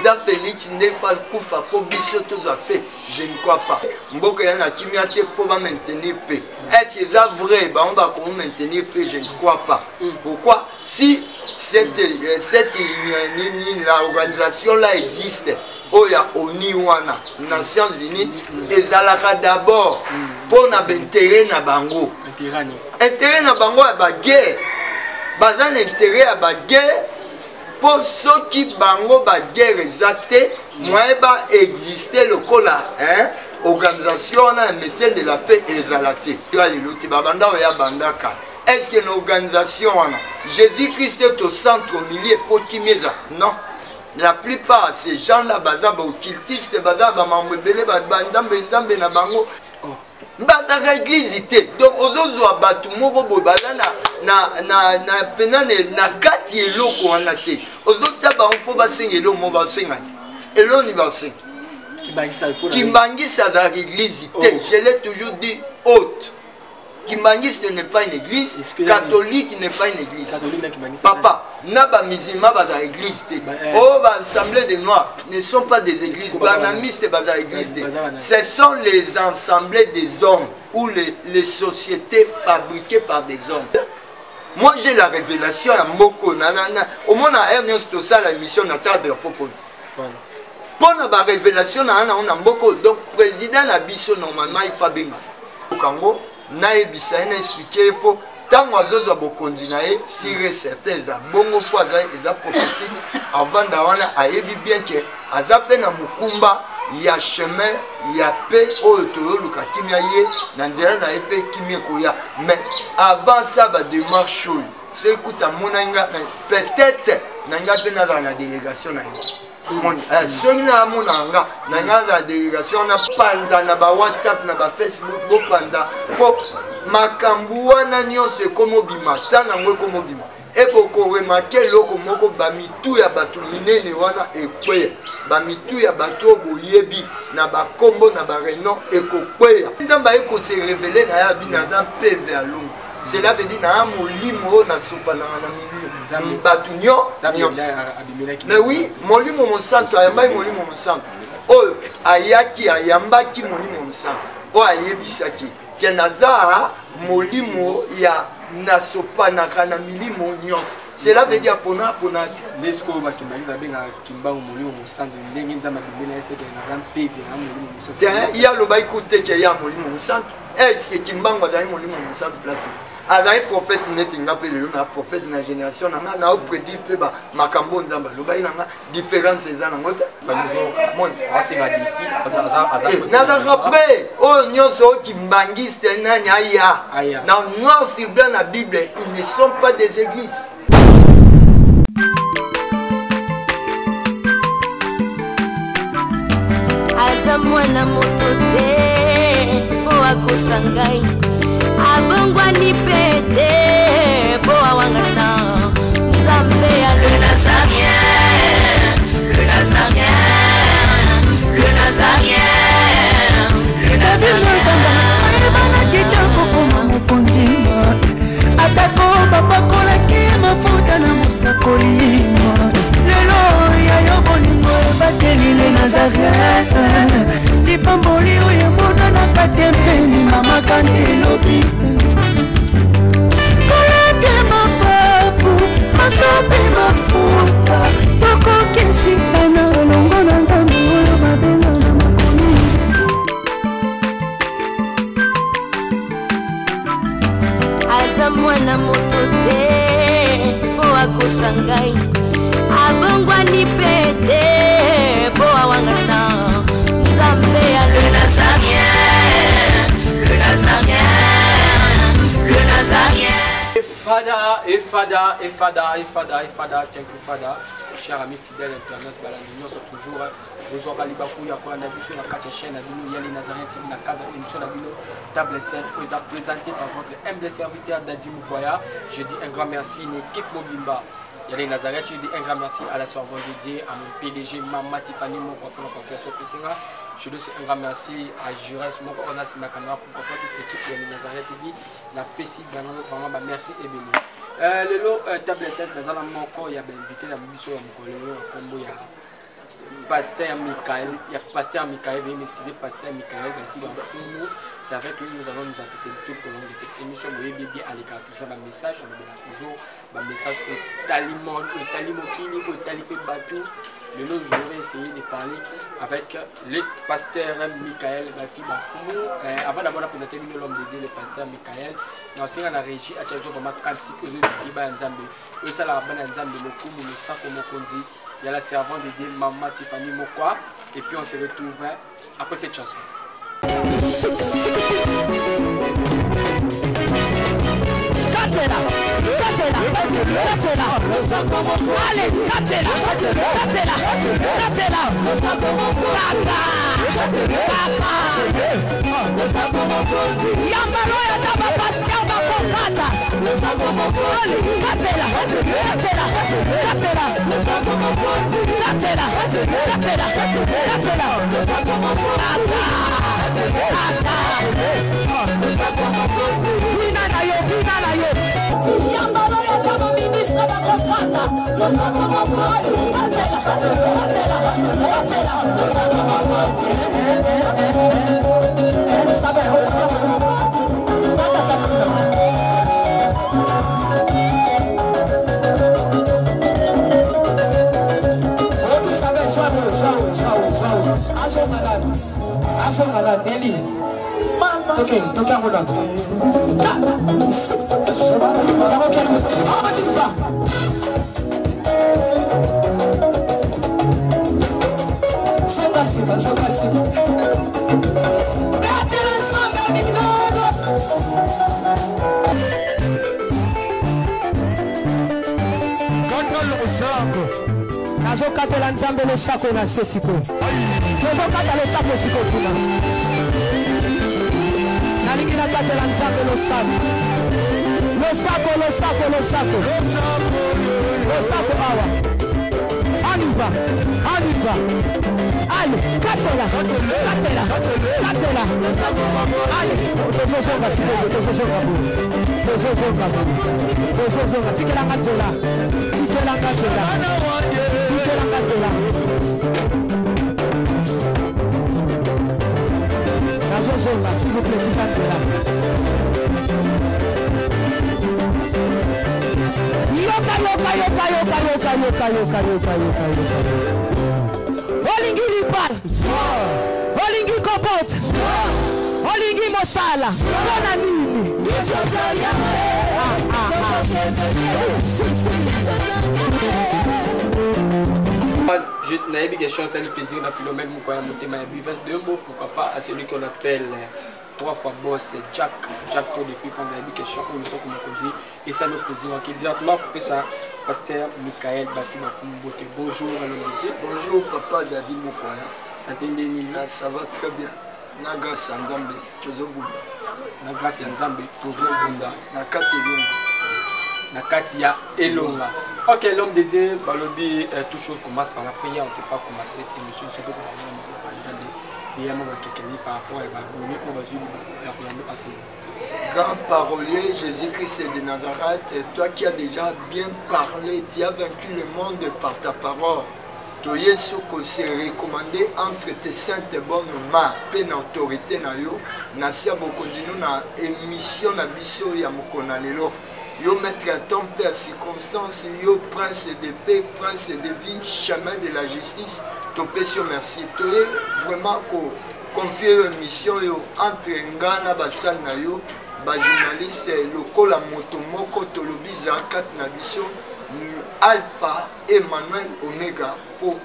président Félix Ndefa Koufa pour biso tous à paix, je ne crois pas. Mboka yana kimiate pour maintenir paix. Est-ce que c'est vrai? On va maintenir paix, je ne crois pas. Pourquoi? Si cette organisation là existe, Oya Oniwana, Nations Unies, ezalaka d'abord pour l'intérêt na bango. Intérêt na bango à la guerre. Bazan intérêt à la guerre pour ceux qui bango ba guerre exacte, moi ba exister le cola, hein? Organisation na médecin de la paix ezalate. Tu as les lotis babanda oya bandaka. Est-ce que l'organisation Jésus-Christ est au centre au milieu pour qui mesa? Non. La plupart de ces gens-là, bazaba occultistes, bazaba mambebele, bazamba na bango. Bazaba église ité. Donc ozozo abatu moko bo bazana na penane na kati eloko wana te. Ozotia bango po basengelo mo basenga. Elo ni basenga. Kimbangisa za église ité. Je l'ai toujours dit haute. Kimbangis ce n'est pas une église, catholique n'est pas une église. Papa, naba musulman baza église. Oh, l'assemblée des noirs ne sont pas des églises. Banamistes baza église. Ce sont les assemblées des hommes ou les sociétés fabriquées par des hommes. Moi j'ai la révélation à Moko. Au moins à Ernest Tossa la mission natale de la Popole. Pour la révélation on a Moko. Donc président Abisso normalement il faut bien. Au Congo. Naebisa na expliquer pour tant oiseaux bokondi na ye sire certains za bongo po za prophétique avant d'awana ayebi bien que azape na mukumba ya chemin ya paix oyo toyoluka kimia ye na nzela na ye pe kimia koya mais avant ça ba démarche oyo c'est écoute monanga peut-être nanga pe na la délégation na ye soki na monanga nanga za délégation na panza na ba WhatsApp na ba Facebook bo panza po makambu wana nyonso ekomo bima tana ngo ekomo bima epoko remarquer loko moko ba mitu ya batu minene wana ekweya ba mitu ya batu boyebi na ba kombo na ba renom ekokweya ndamba eko se révéler na ya bina za PV alongo. Cela veut dire na molimo na sopa na batunyo. Mais oui, molimo mon santo ayamba molimo mon santo. Oh ayaki ayambaki molimo mon santo. Oh ayebisaki. Kenaza molimo ya na sopa na kana milimo nyos. Cela veut dire pona ponati. Nesko ba kimbali na benga kimbango molimo mon santo ndenge nzama bimela ese na zam pepe na molimo mon santo. Il y a le ba écouter que ya molimo mon santo. Est-ce que kimbango azali molimo mon santo placé? Avec un prophète net un prophète de la génération na a prédit peu ba makambo ndamba lo baina na différence eza na ngota mon asenga défi na après oh nyonso ki mbangiste nani aya na noir sur blanc na Bible ils ne sont pas des églises. Azamwana motote po akosangai abongwani pete po awangana Nzambe ya le Nazarien, le Nazarien, le Nazarien, le Nazarien. Bana kitoko koma mukondima atako babakola ki mafuta na musakolima lelo ya yobolingo bateli le Nazarien lipamboli oyo mona na katempeni mama kandelobi koleke mapapu masope mafuta tokokesitana olongo na Nzambe oyo babenga na makomi aza mwana moto te po akosangai abongwani pete po awangana Nzambe ya le Nazarien, le Nazarien, le Nazarien. Fada, thank you Fada, chers amis fidèles internet, nous sommes toujours aux Oralibakou, il y a quoi la vision, la 4 chaîne, il y a les Nazariens TV, la 4 émission, la table 7, qui est présenté par votre humble serviteur Dadi Moukoya. Je dis un grand merci, une équipe Mobimba. Il y a les Nazariens, je dis un grand merci à la servante dédiée, à mon PDG, Mama Tiffany, mon copain, professeur Pessinga. Je dis un grand merci à Jurès, mon copain, ma caméra, pour toute l'équipe de les Nazariens TV, la PCI, vraiment, merci et béni. Le lot table 7, nous allons encore, il y a invité la mission, combo, il y a Pasteur Michael, il y a Pasteur Michael, veuillez m'excuser, Pasteur Michael, c'est avec lui nous allons nous entretenir tout au long de cette émission. Vous voyez bien à l'écart toujours un message, toujours un message au Talimon, au Talimokini, au Talipé Batou. Le nom, je vais essayer de parler avec le pasteur Michael Bafi Bafoumou. Avant d'avoir la présentation de l'homme de Dieu, le pasteur Michael, nous avons la régie à Tchaïzo comme un cantique aux autres qui va en Zambé. Eux, ça la bonne en Zambé, le coup, le sac au Mokondi. Il y a la servante de Dieu, Maman Tiffany Mokwa. Et puis on se retrouve après cette chanson. Katela, Katela, Katela, allez, Katela, Katela, Katela, Yambalo ya daba pasteur bakokata, allez, Katela, Katela, Katela, Katela, Katela, Yambalo ya kama ministra bakokata, okay, toca a roda. Nazokatela nzambe losako na sesiko. Nazokata losako siko kuna. Nalingi nakatela nzambe losako. Losako awa. Aniva. Allez, katela. Allez, tozozonga siko, tozozonga. Tikela katela. Nazozonga, s'il vous plaît, tikatela. Yoka. Olingi lipal, olingi kopot, olingi mosala, kona nini? Je n'avais pas question, c'est le plaisir de Philomène Moukoya Moutema. Il reste deux mots, pourquoi pas, à celui qu'on appelle 3 fois boss, Jack pour depuis qu'on a une question, on le sent comme on dit, et ça nous plaisir. Donc, directement pour ça, pasteur Michael Bafi Bafoumbote. Bonjour, bonjour, papa David Moukoya. Ça va très bien. Na grâce à Nzambe, Tozobunda. Na grâce à Nzambe, Tozobunda. Na Katilunga. Na Katia Elonga. Ok, l'homme de Dieu, Balobi, toute chose commence par la prière. On ne peut pas commencer cette émission, surtout pour Nzambe. Par rapport à grand parolier, Jésus-Christ de Nazareth, toi qui as déjà bien parlé, tu as vaincu le monde par ta parole. Toi, Yesu, que c'est recommandé entre tes saintes bonnes mains, peine autorité na yo, nasia bokondino na émission na biso ya mokona lelo. Yo maître à ton père circonstance, yo prince de paix, prince de vie, chemin de la justice. Topesio merci. Toi vraiment confier une mission entre Ngana basal na yo, ba journaliste lokola moto moko tolobi zakat na biso Alpha Emmanuel Omega pour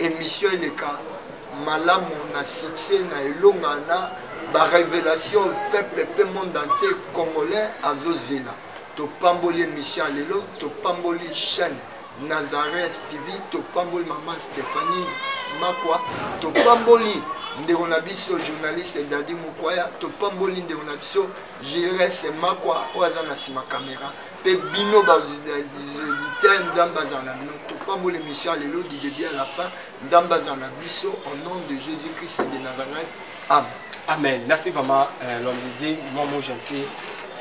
émission le cas malamu na succès na elonga na ba révélation peuple pe monde entier congolais azozela. To pamboli émission lelo, to pamboli chaîne Nazareth TV, to pamboli maman Stéphanie Makwa, to pamboli ndeko na biso journaliste Dadi Mukwaya, to pamboli ndeko na biso Jérès Makwa oza na sima caméra pe bino ba Nzamba za na bino, to pamboli émission lelo du début à la fin Nzamba za na biso au nom de Jésus-Christ de Nazareth. Amen. Amen. Merci vraiment l'homme de Dieu, moi mon gentil.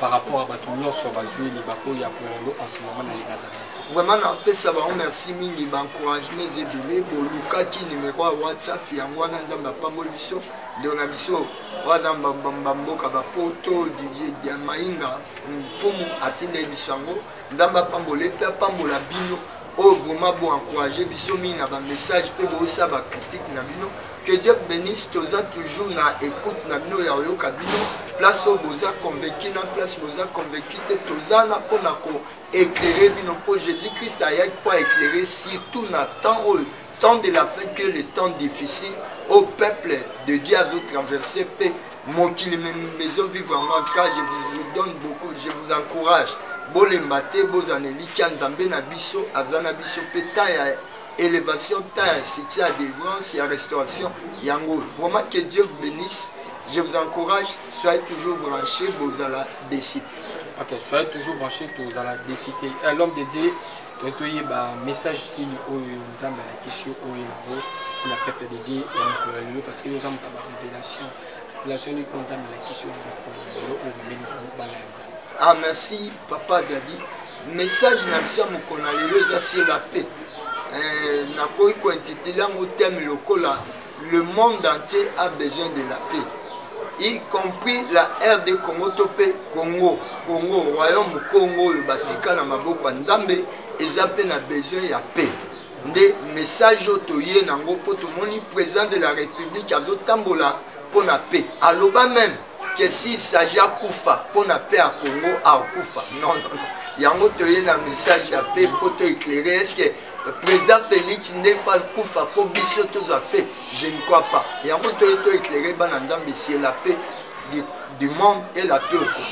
par rapport à Batumio sur Bazui, les Bako, Yapourelo, en ce moment dans les Nazareth. Vraiment, on peut savoir, merci mingi, encourage les aider, Luka qui numéro WhatsApp, Yangwana, Nzamba Pamoliso, Donabiso, Wazamba Bamboka, Bapoto, Didier Maïnga, Fumu, Atine Bissango, Nzamba Pambole, Pambola Bino, oh, vraiment, bon, encourager, Bissomi, n'a pas message, peut aussi avoir critique, Nabino. Que Dieu bénisse, Toza toujours na écoute Nabino Yaoyo Kabino, place au Boza convaincu, na place Boza convaincu, Toza na pour éclairer, Bino pour Jésus-Christ, aïe pour éclairer, surtout na temps de la fin que le temps difficile, au peuple de Dieu a traversé, mon qui les maisons vivre en cas, je vous donne beaucoup, je vous encourage. Bolembate, Bozaneli, Kanzambe Nabiso, Azanabiso, Petaya. Élévation, c'est la délivrance, il y a restauration, yango. Vraiment que Dieu vous bénisse. Je vous encourage, soyez toujours branchés, vous allez décider. Ok, soyez toujours branchés, vous allez décider. L'homme de Dieu, il y a un message qui nous a la question pour le peuple de Dieu, parce que nous avons une révélation. La révélation nous a la question Ah, merci, Papa Dadi. Message, nous avons sur la paix. Le monde entier a besoin de la paix, y compris la RD Congo Topé, Congo, Royaume Congo, le Batika, la Maboko, Nzambe, ils ont besoin de la paix. Des messages autoyés, Nango, pour tout le monde, président de la République, à Zotambola, pour la paix. Alors, même que s'il s'agit de Koufa, pour la paix à Congo, à Koufa. Non. Il y a un message à paix pour te éclairer. Est-ce que le président Félix Ndefa Koufa pour bisser tous la paix? Je ne crois pas. Il y a un éclairé, c'est la paix du monde et la paix au Congo.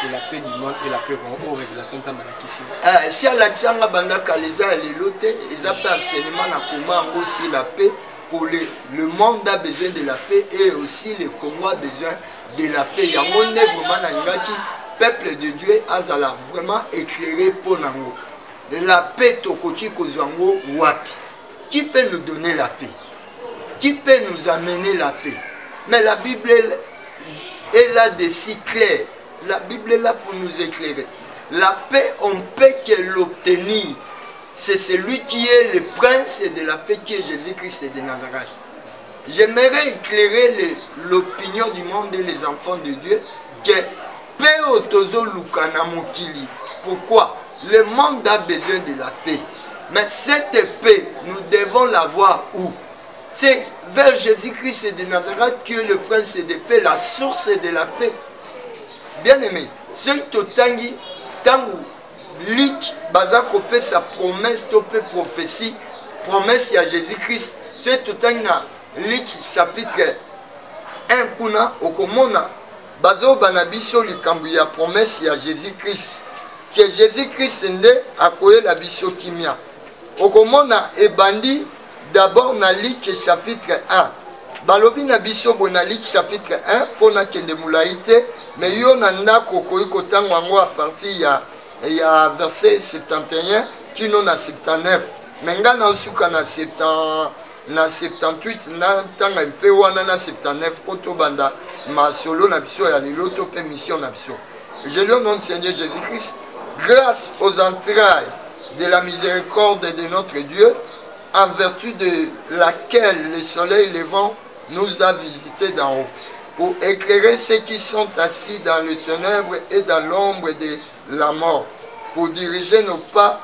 C'est la paix du monde et la paix au Congo. Révélation de la question. Si à la Tchanga Banda Kaleza et les lotés, ils appellent enseignement à Congo aussi la paix. Pour le monde a besoin de la paix et aussi le Congo a besoin de la paix. Il y a un vraiment peuple de Dieu a vraiment éclairé pour nous. La paix Tokoti Kozango Wapi. Qui peut nous donner la paix? Qui peut nous amener la paix? Mais la Bible est là de si clair. La Bible est là pour nous éclairer. La paix, on peut que l'obtenir. C'est celui qui est le prince de la paix, qui est Jésus-Christ de Nazareth. J'aimerais éclairer l'opinion du monde et les enfants de Dieu que paix otozo lukana mokili. Pourquoi? Le monde a besoin de la paix. Mais cette paix, nous devons l'avoir où? C'est vers Jésus-Christ de Nazareth qui est le prince de paix, la source de la paix. Bien aimé, c'est tout tangi, tangu, lik, bazakope sa promesse, tope prophétie, promesse à Jésus-Christ. C'est tout tangi na lik chapitre 1 kuna okomona. Bazo banabiso likambu ya promesse ya Jésus-Christ. Que Jésus-Christ nde akoye la biso kimia. Okomona ebandi d'abord na Luc chapitre 1. Balobi na biso bona Luc chapitre 1 pona kende mulaite mais yo na ndako koyi kotango yango à partir ya verset 71 kino na 79. Menga na usuka na 78 na tanga mpe wana na 79 poto banda masolo na biso ya lelo to pe mission na biso. Je lui nom Seigneur Jésus-Christ, grâce aux entrailles de la miséricorde de notre Dieu, en vertu de laquelle le soleil levant nous a visités d'en haut, pour éclairer ceux qui sont assis dans les ténèbres et dans l'ombre de la mort, pour diriger nos pas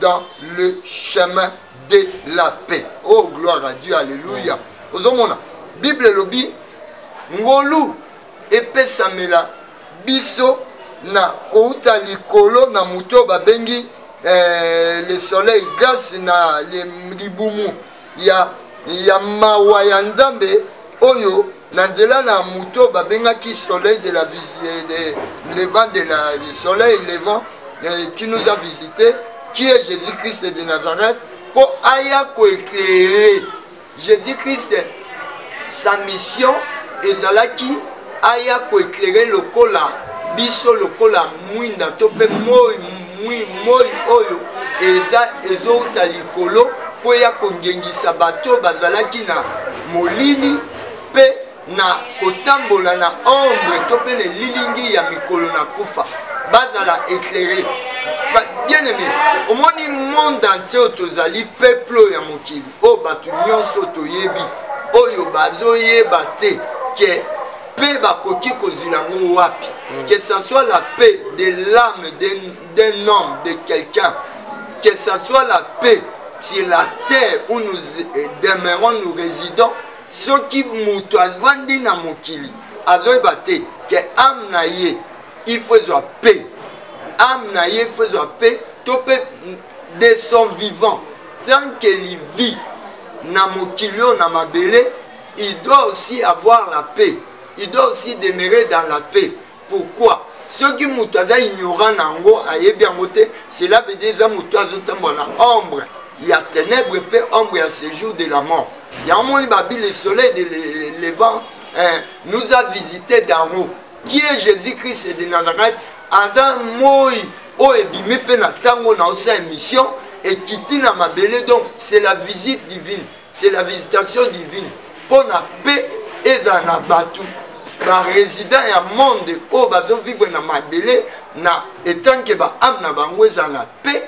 dans le chemin de la paix. Oh, gloire à Dieu, alléluia. Ozomona, Bible lobi, ngolu epe samela, biso na kouta likolo na muto babengi le soleil grâce na libumu ya mawa ya nzambe oyo na nzela na muto babengaki soleil de la levant de la soleil levant qui nous a visité, qui est Jésus-Christ de Nazareth, pour aya ko éclairer Jésus-Christ. Sa mission ezalaki aya ko éclairer le kola biso le kola mwinda to pe moi oyo eza ezouta likolo po ya kongengisa bato bazalaki na molili pe na kotambola na ombre to pe ne lilingi ya mikolo na kufa bazala éclairé. Bien aimé, au monde entier tozali peuple ya mokili o batu nyonso toyebi oyo bazoyeba te ke paix bakoki kozila ngo wapi, que ce soit la paix de l'âme d'un homme, de quelqu'un, que ce soit la paix sur la terre où nous demeurons, nous résidons, ce qui mutu azwandi na mokili azoyeba te ke âme na ye il faut la paix, âme na ye il faut la paix, tope de son vivant tant qu'il vit na mokili na mabele, il doit aussi avoir la paix. Il doit aussi demeurer dans la paix. Pourquoi? Ceux qui sont ignorants, cela veut dire que ombre. Il y a ténèbres, paix, ombre, il y a séjour de la mort. Il y a un moment où le soleil de levant nous a visité d'en haut. Qui est Jésus-Christ de Nazareth? Adam Moi, oh, et bimé pena tango na osa émission et quitte na mabele. Donc, c'est la visite divine, c'est la visitation divine. Pour la paix et dans la batou. Ba résident ya monde o bazo vivre na mabele na etant que ba am na bango za na paix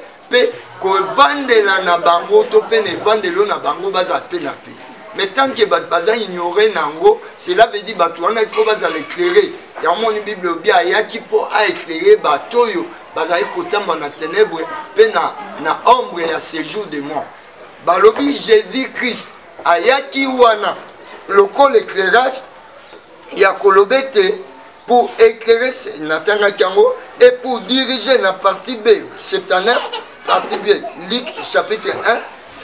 ko vandela na bango to pe ne vandelo na bango baza paix na paix. Mais tant que baza ignorer nango, cela veut dire bato wana il faut baza l'éclairer. Ya mon Bible bien ya ki po a éclairer bato yo baza ekotamba na ténèbres pe na ombre ya séjour de mort. Balobi Jésus-Christ ayaki wana loko l'éclairage ya kolobete pour éclairer Nathan Kango et pour diriger la partie B, septennef, partie B, Luc chapitre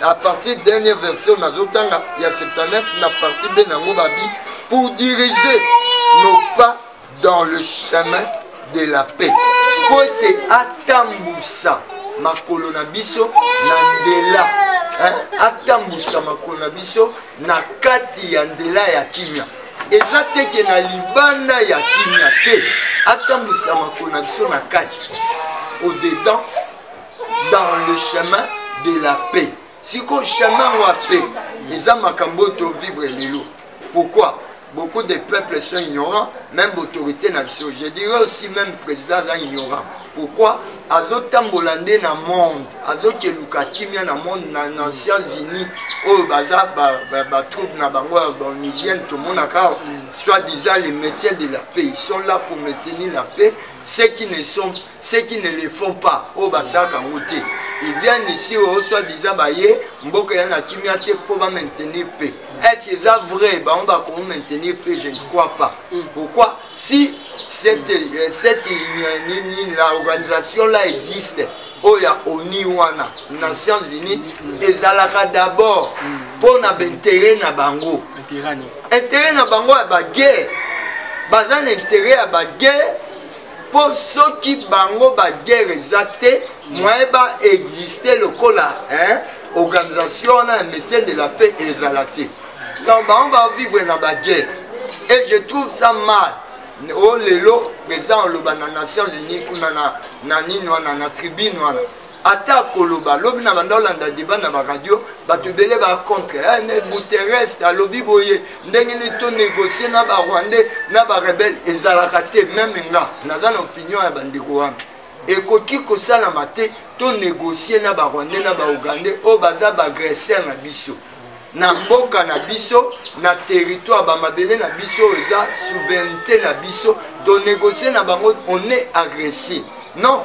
1, à partir du dernier verset, on a d'autant il y a septennef, la partie B, pour diriger nos pas dans le chemin de la paix. Pour être atambusa, ma colonabiso, nandela, atambusa, ma colonabiso, na kati yandela ya kimia. Eza teke na libanda ya kimia te atambusa makona biso na kati au dedans dans le chemin de la paix. Siko chemin wa paix eza makambo to vivre lelo. Pourquoi? Beaucoup de peuples sont ignorants, même l'autorité nationale. Je dirais aussi même président est ignorant. Pourquoi? Azo tambolande na monde, azo ke luka kimia na monde na Nations Unies, oh baza ba troupe na bango ba hygiène tout monde aka soit disant les médecins de la paix, ils sont là pour maintenir la paix. Ceux qui ne le font pas, oh basa kangote. Ils viennent ici au soit disant baye mboka yana kimia te pour maintenir paix. Est-ce que c'est vrai? Bah on va maintenir paix, je ne crois pas. Pourquoi? Si cette l'organisation là existe, oh ya Oniwana, Nations Unies, et zalaka d'abord pour na intérêt na bango. Intérêt na bango à ba guerre. Bazan intérêt à ba guerre pour ceux qui bango ba guerre exacte, moi ba exister le cola, hein? Organisation là, médecin de la paix et zalaté. Donc on va vivre dans la guerre. Et je trouve ça mal. Oh lelo, président Oloba na Nations Unies, na tribune wana. Ata koloba, lobi na bandolanda débat na radio, batu belé ba contre. Ne Guterres alobi boye, ndenge ni to négocier na ba Rwandais, na ba rebelle ezalaka te même nga. Naza na opinion ya bandeko wana. Et koki kosala mate to négocier na ba Rwandais na ba Ougandais, o baza ba agresseur na biso. Na mboka na biso, na territoire ba mabele na biso, eza souveraineté na biso, to négocier na bango, on est agressé. Non.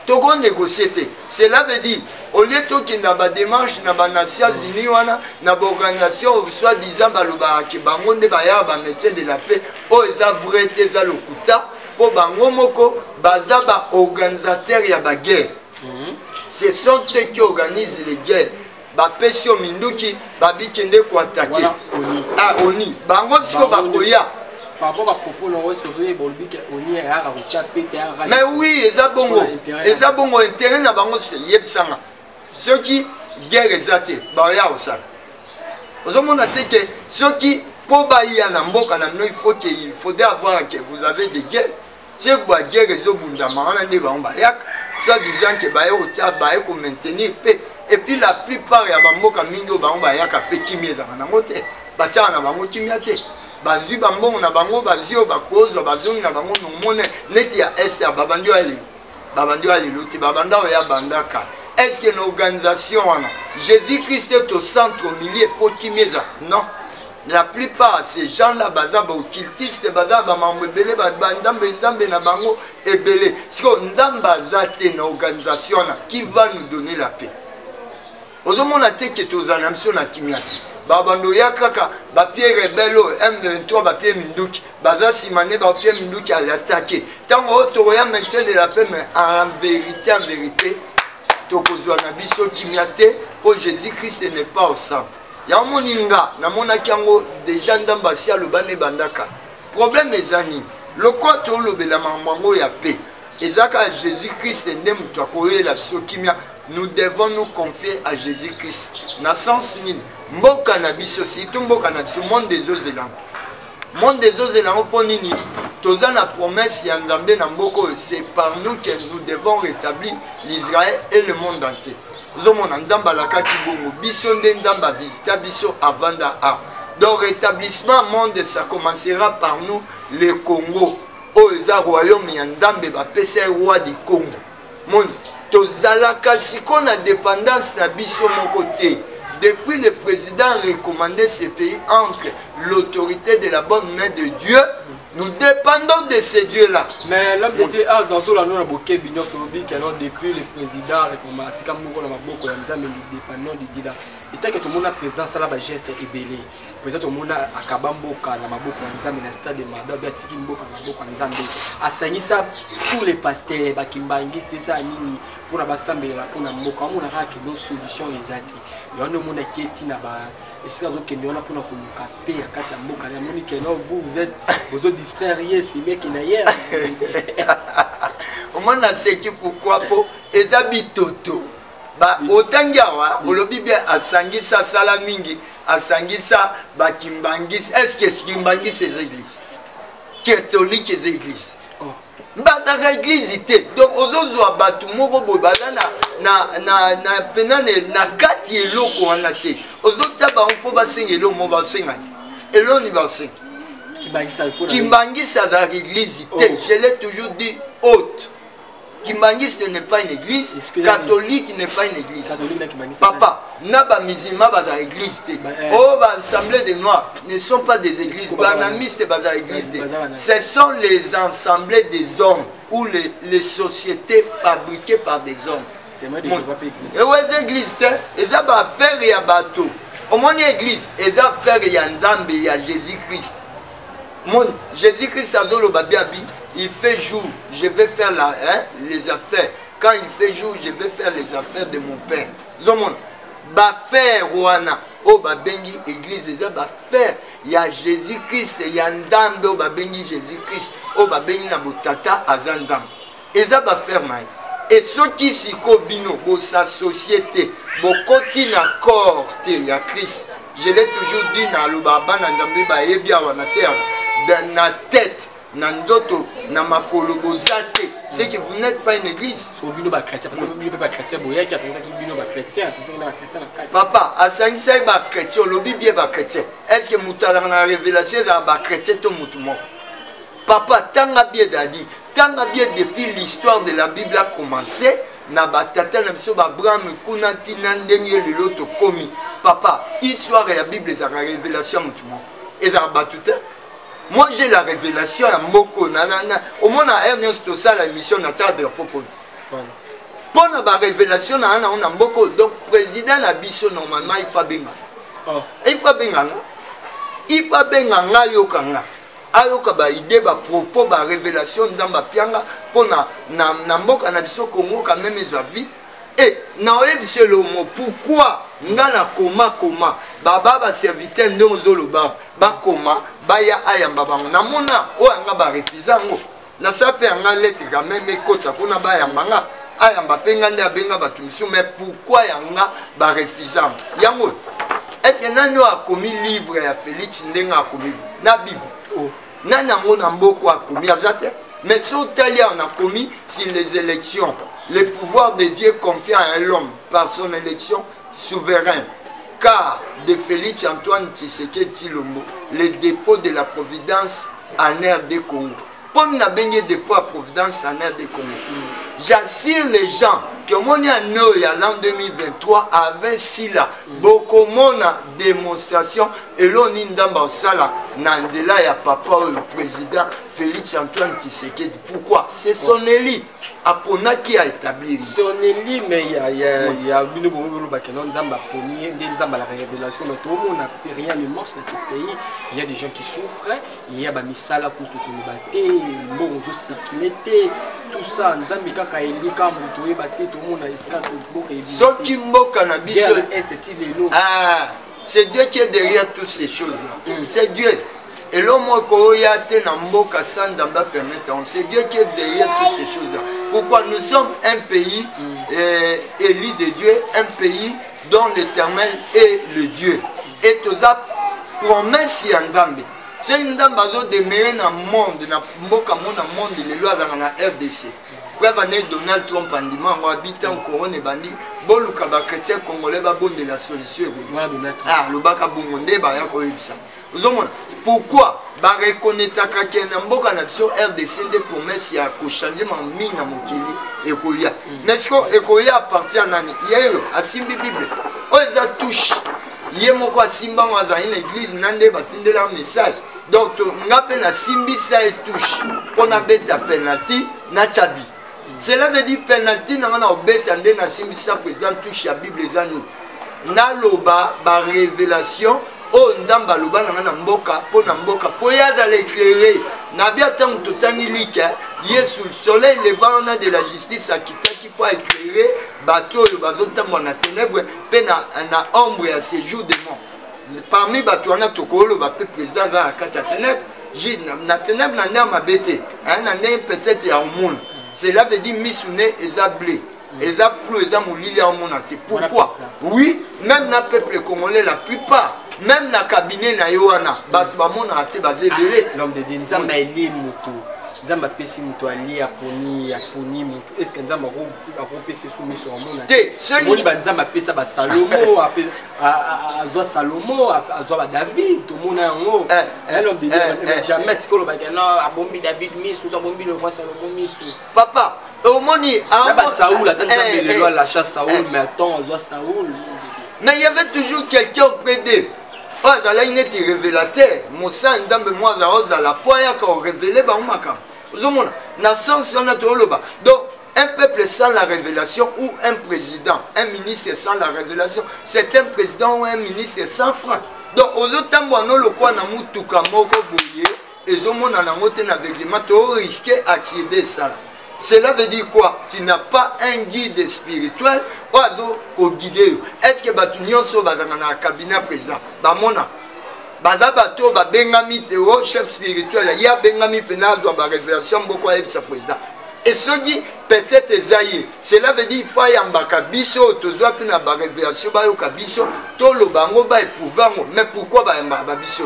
Togo négocier. Cela veut dire, au lieu de na ba démarche na ba Nations Unies wana, na ba organisation soit disant baloba ki bango nde ba ya ba métier de la paix, o eza vrai te za lokuta, po bango moko baza ba organisateur ya ba guerre. Ce sont eux qui organisent les guerres. Bapesio minduki babikende ko attaquer. Ah oni, bango siko bakoya. Par rapport à propos non est-ce que vous avez bolbi que oni a raconté péter. Mais oui, eza bongo intérêt na bango yebsanga. Ceux qui guerre ezate, ba ya osala. Ozomona te que ceux qui po ba ya na mboka na no il faudrait avoir que vous avez des guerres. C'est quoi guerre ezobunda mana ne ba omba yak. Ça des gens qui ba yo tia ba ko maintenir paix. Et puis la plupart ya bamboka mingo ba omba yaka pe kimia za na mote. Ba tia na bango kimia te. bazwi bambongo na bango bazwi oyo bakozwa bazongi na bango nomone neti ya Esther babandi oyo alelo te babanda oyo ya bandaka. Est-ce que na organisation wana Jésus-Christ est au centre, au milieu pour kimeza? Non. La plupart ces gens-là baza ba occultistes baza ba mambo ebele ba nzambe na bango ebele. Siko nzamba zate na organisation na qui va nous donner la paix. Ozomona te ke tozana mso na kimiati. Babando ya kaka ba pied rebello M23 ba pied minduki baza simane ba pied minduki à l'attaquer. Tango otoro ya maintien de la paix mais en vérité tokozwa na biso kimiate pour Jésus-Christ n'est pas au centre. Ya moninga na monaki yango déjà ndamba sia lobane bandaka. Problème ezani. Lokwa to lobela mambo ya paix. Ezaka Jésus-Christ ndem to akoyela biso kimia. Nous devons nous confier à Jésus-Christ. Na sens nini? Mboka na biso si to mboka na biso monde des Ozelang. Monde des Ozelang po nini? Toza na promesse ya Nzambe na mboko, c'est par nous que nous devons rétablir l'Israël et le monde entier. Zomona Nzamba laka kibongo biso nde Nzamba visita biso avant da. Donc rétablissement monde ça commencera par nous le Congo. O eza royaume ya Nzambe ba pesa roi du Congo. Mon tozalaka siko na dépendance na biso moko te. Depuis le président a recommandé ce pays entre l'autorité de la bonne main de Dieu, nous dépendons de ces dieux-là. Mais l'homme de Dieu a dans son nom la bouquet bignon sur le bic alors depuis le président a recommandé comme nous avons beaucoup de gens mais nous dépendons de Dieu là. Et tant que tout le monde a président ça là bas geste est belé. Président tout le monde a akabamboka na maboko ya Nzambe na stade de Mada batiki mboka na maboko ya Nzambe. Asangisa pour les pasteurs bakimbangiste ça nini pour na basambela pour na mboka on a raki nos solutions ezati. Yo no mona keti na ba esika zo kende ona pour na koluka pe ya kati ya mboka na moni que non vous êtes vous distraire si mec na hier. Au moins na seki pourquoi po ezabi toto. Ba otangiawa olobi bien asangisa sala mingi asangisa bakimbangis. Est-ce que kimbangis ces églises catholiques ces églises bazaka église ite donc ozozwa batu moko boye baza na penane na kati eloko wana te ozotia bango mpo basenga eloko mo basengani eloko ni basenga kimbangisa azalaka église ite. Je l'ai toujours dit haute. Kimbangis n'est pas une église, catholique n'est pas une église. Papa, naba musulman bazar église. Oh, l'assemblée des noirs ne sont pas des églises. Banamistes bazar église. Ce sont les assemblées des hommes ou les sociétés fabriquées par des hommes. Et où est l'église? Ils ont affaire ya bateau. Au moins l'église, ils ont affaire ya Nzambe ya Jésus-Christ. Mon Jésus-Christ a dit le babiabi. Il fait jour, je vais faire les affaires. Quand il fait jour, je vais faire les affaires de mon père. Zomon, ba faire wana, o ba bengi église, eza ba faire. Il y a Jésus-Christ, il y a Ndambe o ba bengi Jésus-Christ, o ba bengi na botata azanzam. Eza ba faire mai. Et ceux qui s'y bino, bo sa société, bo koti na corps te ya Christ. Je l'ai toujours dit na lo baba na Ndambe ba ebia wana terre, dans la tête. Nanzoto na makolo bozate c'est que vous n'êtes pas une église. Papa asangisa ba chrétien lobi bien ba chrétien. Est-ce que mutala na révélation za ba chrétien to mutumo? Papa tanga bien dadi tanga bien depuis l'histoire de la Bible a commencé na batata na biso ba Abraham kuna tina ndenge lelo to komi. Papa histoire ya Bible za révélation mutumo. Eza batute. Moi j'ai la révélation à Moko, au moins à Ernest Tosa la mission de la propos. Pour la révélation on a Moko, donc président la biso normalement il faut benga. Il faut benga. Il faut benga yokanga. Ayoka ba idée ba propos ba révélation dans ba pianga pour na Mboka na biso Congo quand même ils ont vie. Et na monsieur le mot pourquoi ngana koma baba ba serviteur ndozolo ba koma baya ayamba bango na mona o anga ba refizango na sape anga lettre quand même ekota kuna ba yamba ayamba penga nda benga batu misu mais pourquoi yanga ba refizango yango est-ce que nano a commis livre ya Félix ndenga a commis na Bible nana ngona mboko a commis azate mais sur Talia on a commis sur les élections. Le pouvoir de Dieu confié à l'homme par son élection souveraine. cas de Félix Antoine Tshisekedi Tshilombo, le dépôt de la Providence en RD Congo. Pour nous avons des dépôts à Providence en RD Congo. J'assure les gens que mon l'an 2023 avait si là beaucoup de démonstration et l'on n'indamba sala nandela ya papa le président Félix Antoine Tshisekedi. Pourquoi? C'est son élit Apona qui a établi. Son élit, mais il y a la révélation. Tout le monde n'a rien ne marche dans ce pays. Il y a des gens qui souffrent. Il y a des misala pour tout le monde. Tout ça, nous avons c'est Dieu qui est derrière toutes ces choses-là. C'est Dieu. Et l'homme qui est c'est Dieu qui est derrière toutes ces choses-là. Pourquoi nous sommes un pays élu de Dieu, un pays dont l'Éternel est le Dieu. Et tout ça, promesse Nzambe. C'est une dame qui est dans le monde, dans le monde, les lois dans la RDC. Donald Trump a dit que habite en couronne et bandi, boluka ba chrétien congolais ba bonne de la solution. Ah, le baka bongonde ba ya ko yebisa. Pourquoi ba reconnaître que na mboka na biso RDC des promesses ya ko changer ma mine na mokili et ko ya. Mais ce que ekoya appartient à nani? Yelo asimbi Bible. O eza touche. Yemoko asimba dans une église nande batindela message. Donc ngape na simbi ça et touche. On a bête penalty na chabi. Cela veut dire penalty na na obeta nde na simbi ça président touche la Bible ezani. Na loba ba révélation o ndamba loba na mboka po na mboka po ya dans l'éclairer. Na bia tant totani like Yesu le soleil levant de la justice a qui peut éclairer bateau le bateau tambo na ténèbres pe na ombre à séjour des morts. Parmi bateau na tokolo ba président za la carte ténèbres na ténèbres na ndama bete na ndé peut-être ya monde. Cela veut dire misune eza blé eza flou eza molili ya monde. Pourquoi? Oui, même na peuple congolais la plupart même na cabinet na yoana bato ba mona raté bazé belé l'homme de Nzamba eli mutu Nzamba pesi mutu ali aponi mutu est-ce que Nzamba a pesi soumis sur mona té moni ba Nzamba pesa ba Salomo azwa Salomo azwa ba David to mona yango l'homme de Nzamba jamais tikolo ba non abombi David misu to abombi le roi Salomo misu papa au moni ba Saoul attends Nzamba le roi la chasse Saoul mais attends azwa Saoul. Mais il y avait toujours quelqu'un auprès d'eux. Oh, dans la net révélateur, mon sang d'ambe moi à la poya quand révélé ba umaka. Vous avez na sens on a tout le bas. Donc un peuple sans la révélation ou un président, un ministre sans la révélation, c'est un président ou un ministre sans franc. Donc aux autres moi non le quoi na mutuka moko boye et zo mona na ngote na règlement to risquer accéder ça. Cela veut dire quoi? Tu n'as pas un guide spirituel pour guider. Est-ce que tu as un cabinet président? Bamona. Bato bengami théo chef spirituel. Il y a bengami pénal doit ba révélation beaucoup à sa président. Et ce qui peut-être esaïe. Cela veut dire il faut y ambaka biso tozwa pina ba révélation ba yo kabiso to lo bango ba pouvoir. Mais pourquoi ba biso?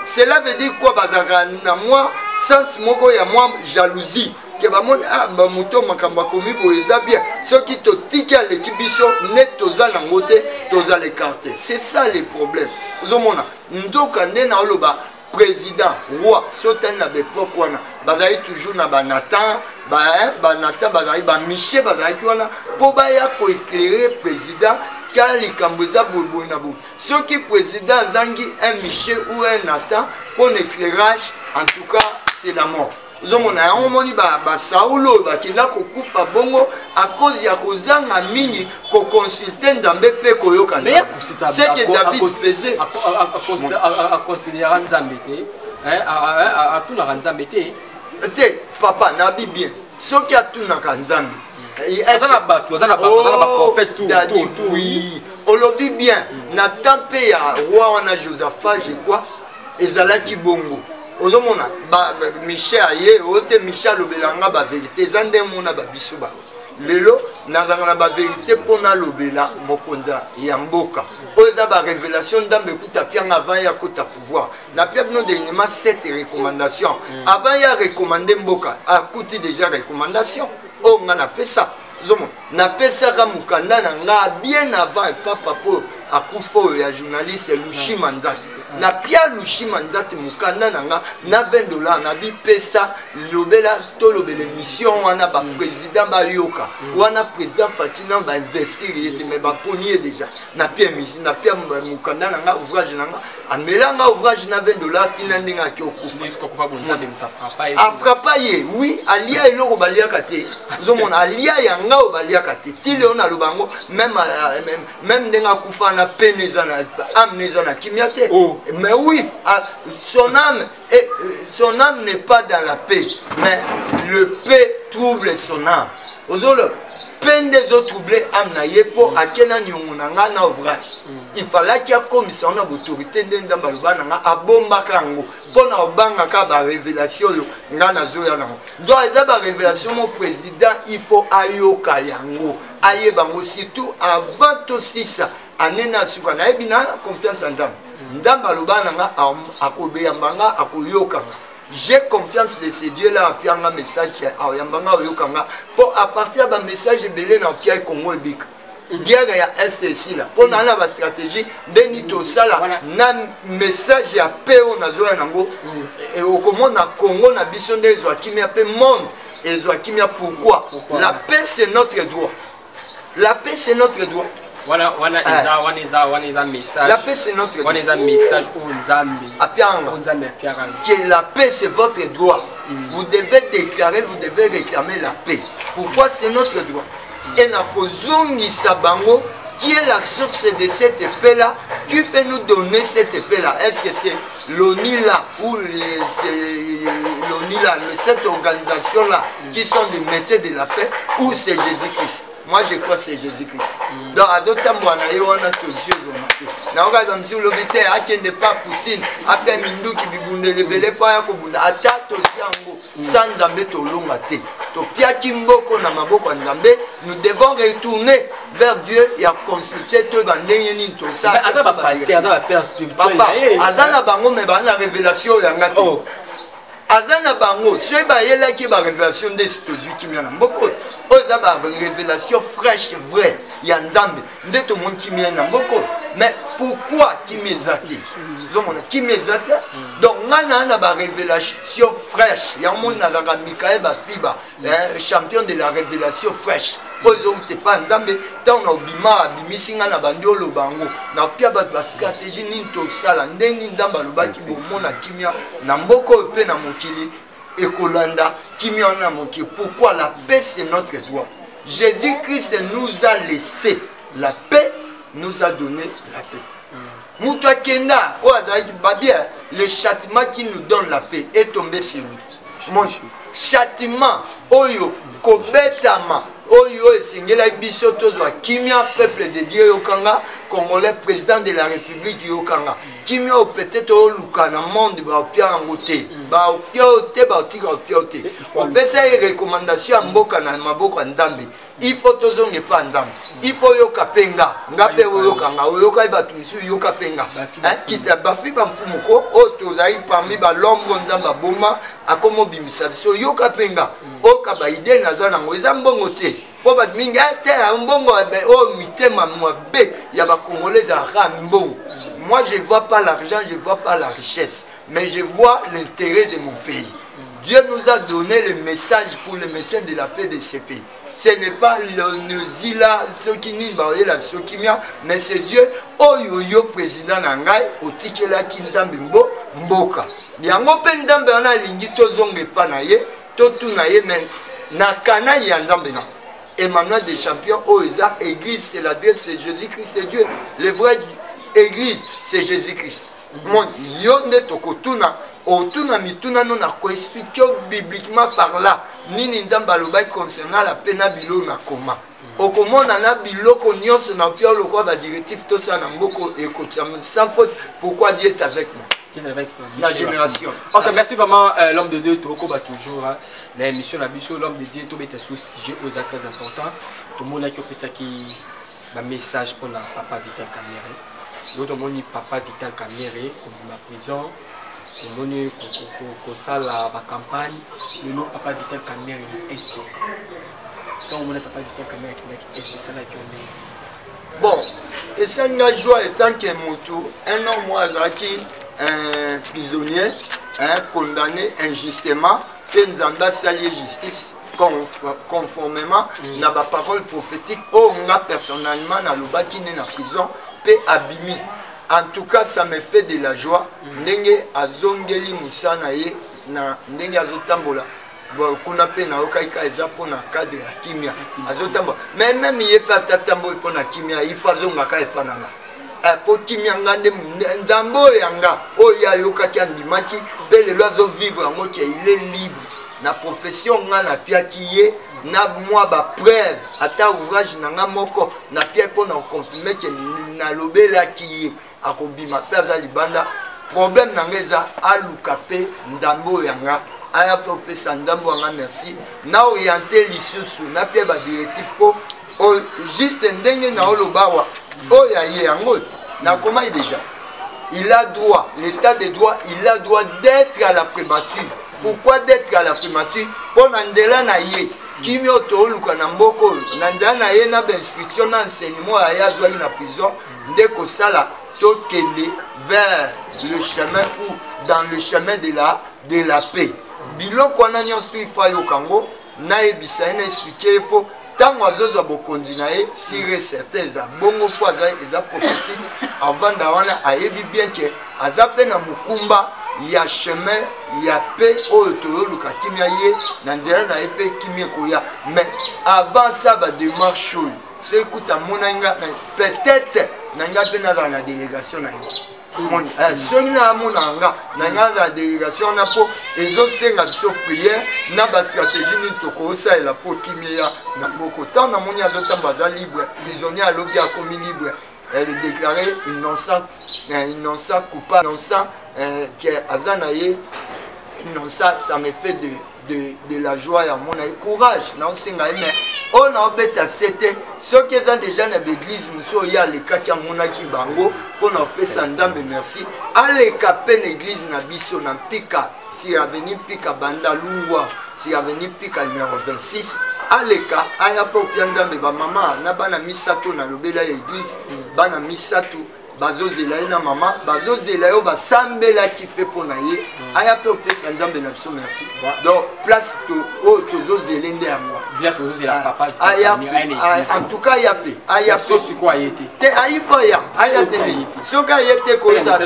Cela veut dire quoi? Bazaka na moi sens moko ya moi jalousie. Que bamoni ba moto makamba komi boeza bien ceux qui te tiquent à l'équipe biso net toza na ngote toza l'écarter. C'est ça les problèmes. Ozomona ndoka ndena oloba président roi soten na l'époque wana bazali toujours na banatan banatan bazali ba Michel bazali wana po ba ya ko éclairer président kali kamboza bobo na bo ceux qui président zangi un Michel ou un Nathan pour éclairage en tout cas c'est la mort. Nous avons moni ba Saulo qui n'a qu'au coup pas bongo à cause ya kozanga mini ko consulter ndambe pe koyoka. C'est que David faisait à considérer Nzambete à tout la Nzambete. Papa nabi bien. Ce qui a tout na Nzambe. Oui, on le dit bien. Na tempé ya roi na Josaphat je crois ezalaki bongo. Ozomona Michel aye ote Michel lobelanga ba vérité zande mona ba biso ba lelo nazanga ba vérité pona lobela mokonza ya mboka oza ba révélation ndambe kuta pianga avant ya kota pouvoir na pia non dernièrement 7 recommandations avant ya recommander mboka a kuti déjà recommandation o nga na pesa zomo na pesa ka mukanda na nga bien avant papa po akufo ya journaliste Lushima Nzati na pia Lushima Nzati mukanda nanga na $20 na bi pesa lobela to lobele mission wana ba président ba yoka wana président Fatina ba investir yete me ba ponier déjà na pia misi na pia mukanda nanga ouvrage nanga amelanga ouvrage na $20 tina ndinga ki okufa afrapa ye oui alia eloko balia kate zomona alia yanga obalia kate tile ona lubango même ndenga kufa na peneza na amneza na kimiate mais oui son âme n'est pas dans la paix mais le paix trouble son âme ozolo peine des autres troublés âme na yepo akena nyongo na nga na ouvrage il fallait qu'il y a commission na autorité ndamba lubana nga abomba kango pona obanga ka ba révélation yo nga na zo ya nango ndo eza ba révélation mon président il faut ayoka yango ayebango surtout avant aussi ça anena suka na ebina confiance en ndamba ndamba lubana nga akobeya mbanga akoyoka. J'ai confiance de ces dieux-là à faire un message qui est pour à partir d'un message belé dans le Congo et Bik. Guerre ya SSI là. Pour dans la stratégie, Denito Sala, na message à paix on a joué nango et au comment na Congo na bision des Joachim appelle monde et Joachim pourquoi? La paix c'est notre droit. La paix c'est notre droit. Voilà message. La paix c'est notre droit. Message que la paix c'est votre droit. Vous devez déclarer, vous devez réclamer la paix. Pourquoi c'est notre droit? Et Napozongi Sabango, qui est la source de cette paix-là, qui peut nous donner cette paix-là? Est-ce que c'est l'ONILA ou l'ONILA, cette organisation-là, qui sont des métiers de la paix, ou c'est Jésus-Christ? Moi je crois que c'est Jésus-Christ. Donc à d'autres temps, on a solution. Si vous le n'est pas Poutine, après Mindou qui bibunde le belé, pas Kobunda, attaque sans Zambé to longate. To Pia Kimboko na Maboko Nzambe, nous devons retourner vers Dieu et à consulter tout dans les tout ça. Papa, Azana Bango, mais la révélation Yangate. Azana Bango, c'est là qui est la révélation des États-Unis qui m'y en a beaucoup. La révélation fraîche, vraie. Il y a Nzambe. De tout le monde qui m'y en a beaucoup. Mais pourquoi qui m'y qui m'y donc, on a une révélation fraîche. Il y a un monde qui a Mikaël Bafiba, champion de la révélation fraîche. Aujourd'hui, pas Nzambe. Tant on a bima, bimissinga na bandiolo bango. Na pia ba stratégie ninto sala. Ndengi Nzamba lobaki bomona kimia na mboko pe na mokili ekolanda kimia na mokili. Pourquoi la paix c'est notre droit? Jésus-Christ nous a laissé la paix, nous a donné la paix. Moutoua Kenda, le châtiment qui nous donne la paix est tombé sur lui. Mon châtiment, Oyo, Kobetama, Oyo et Singela Bisoto, Kimia, peuple de Dieu Yokanga, Congolais, président de la République Yokanga. Kimia, peut-être au Lukana, monde, Baopia en côté, Baopia au thé, Baotika au thé. On fait ça une recommandation à Mboka, Maboko, Ndambi. Il faut toujours ne pas entendre. Il faut yoka penga. Ngape oyokanga. Oyoka ibatumisi yoka penga. Kita bafi bamfumuko. Oto zai parmi ba lombo ndamba boma. Akomo bimisa biso yoka penga. Oka ba ide naza nango eza mbongo te. Po bat minga te mbongo be o mitema mwa be ya ba congolais za mbongo. Moi je vois pas l'argent, je vois pas la richesse, mais je vois l'intérêt de mon pays. Dieu nous a donné le message pour le maintien de la paix de ce pays. Ce n'est pas le Zila, mais c'est Dieu. Oyo président Nangai, au Tikela Kinzambimbo, Mboka. Yango Pendambe on a lingi tozonge panaye, totunaye men nakana yandambena. Emmanuel des champions, Oisa, Église, c'est l'adresse de Jésus-Christ, c'est Dieu. Le vrai Église, c'est Jésus-Christ. Mon yonde tokotuna. Otuna mituna non a expliqué bibliquement par là nini ndamba lobai concernant la peine bilo na koma okomo na biloko nyonso na pia lokwa ba directif tout ça na mboko et sans faute. Pourquoi Dieu est avec moi? La génération. Ok, merci vraiment l'homme de Dieu Toko ba toujours l'émission la biso l'homme de Dieu to beta sous sujet aux actes très importants. Tout le monde a qui ça qui ba message pour la papa Vital Kamere. L'autre monde papa Vital Kamere comme la prison. Moni kosala la campagne le papa Vital Kamere est donc on papa Vital Kamere qui est ça là qui on est bon et ça n'a joie étant que Moutou, un homme moi qui prisonnier, condamné injustement, fait Nzamba salier justice conformément à la parole prophétique. Oh, moi personnellement, dans le bas qui n'est en prison, peut abîmer. En tout cas, ça me fait de la joie. Ndenge azongeli musana ye na ndenge azotambola. Kuna pe na okaika eza pona cadre ya kimia. Azotambola. Mais même il pas tatambola pona kimia, il faut zonga ka efananga. Po kimia ngande nzambo yanga oya yokaki andimaki pe le loazo vivre en mode il est libre. Na profession ngana piaki ye na moi ba preuve ata ouvrage nanga moko na pia pona confirmer que na lobela ki akobima pe za libanda problème nangeza aluka pe nzambo yanga aya pe opesa nzambo yanga merci na orienter lisusu na pia ba directif ko juste ndenge na olobawa oya ye yango na comment déjà il a droit l'état de droit il a droit d'être à la primature. Pourquoi d'être à la primature? Pour Nandela na ye kimi otoluka na mboko Nandela na ye na instruction na enseignement aya doit na prison ndeko sala tokende vers le chemin ou dans le chemin de la paix. Biloko na nyonso ifayo kango na ebisa na expliquer po tango azoza bokonzi na ye sire certain za bongo po za prophétique avant d'awana ayebi bien que azape na mukumba ya chemin ya paix oyo toyoluka kimia ye na nzela na ye mpe kimia koya mais avant ça ba démarche oyo so ekuta monanga peut-être nanga mpe nazala na délégation na ye soki na amonanga nanga za délégation na mpo ezosenga biso prière na bastratégie nini tokosalela mpo kimia ya na moko ntango namoni azotamba aza libre prisonnier alobi akomi libre. Elle est déclarée innocent coupable, innocent Azanaye, innocent, ça me fait de la joie et à mon courage. Non, c'est mais on a bête à c'était ceux qui sont déjà dans l'église, nous il y a les cas qui ont qui bango, on a fait ça mais merci. Allez caper l'église na biso na pika, si avenue pika banda lungwa, si avenue pika numéro 26. Aleka aya popia nzambe ba mama na bana misato na lobela ya église bana misato bazozela na mama bazozela yo basambela ki fait pona ye aya popia nzambe na biso merci donc place to o tozozela nde ya moi bien tozozela papa aya en tout cas ya pe aya so siko ayete te aifa ya aya te soka yete ko za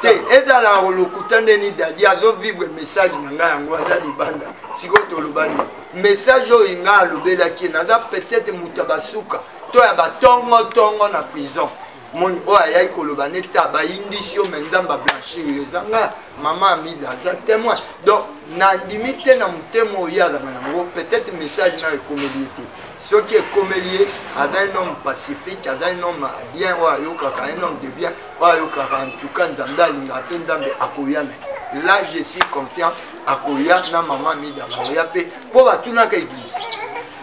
te ezala lokutande ni dadi azo vivre message nanga yango aza libanda siko to lobani message oyo nga alobela ki naza peut-être mutabasuka to ya batongo na prison mon oyo ayai koloba neta bayindisio me nzambe ablanchir ezanga mama amida aza témoin donc nandimi te na motema oyo azanga yango peut-être message na ekomeli te soki ekomeli ye aza un homme pacifique aza un homme bien oyo ayokaka un homme de bien oyo ayokaka en tout cas nzambe alingaka mpe nzambe akoya na là je suis confiant akoya na mama mida akoya pe po batunaka église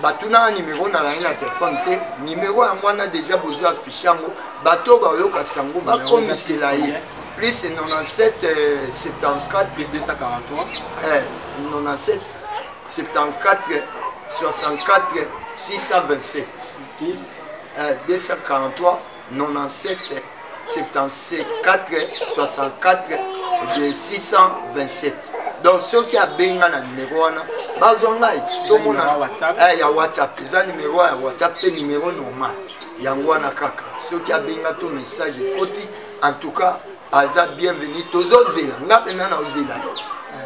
batunaka numéro na langi na téléphone te numéro yango wana déjà bozwa affiche yango bato bayoka sango bakomisela ye plus 97 74 plus 243 97 74 64 627 plus 243 97 74 64 627. Donc ceux qui a benga na numéro wana bazongai to mona ya WhatsApp eza numéro ya WhatsApp pe numéro normal yango wana kaka ceux qui a benga to message koti en tout cas aza bienvenue tozozela ngape na ozela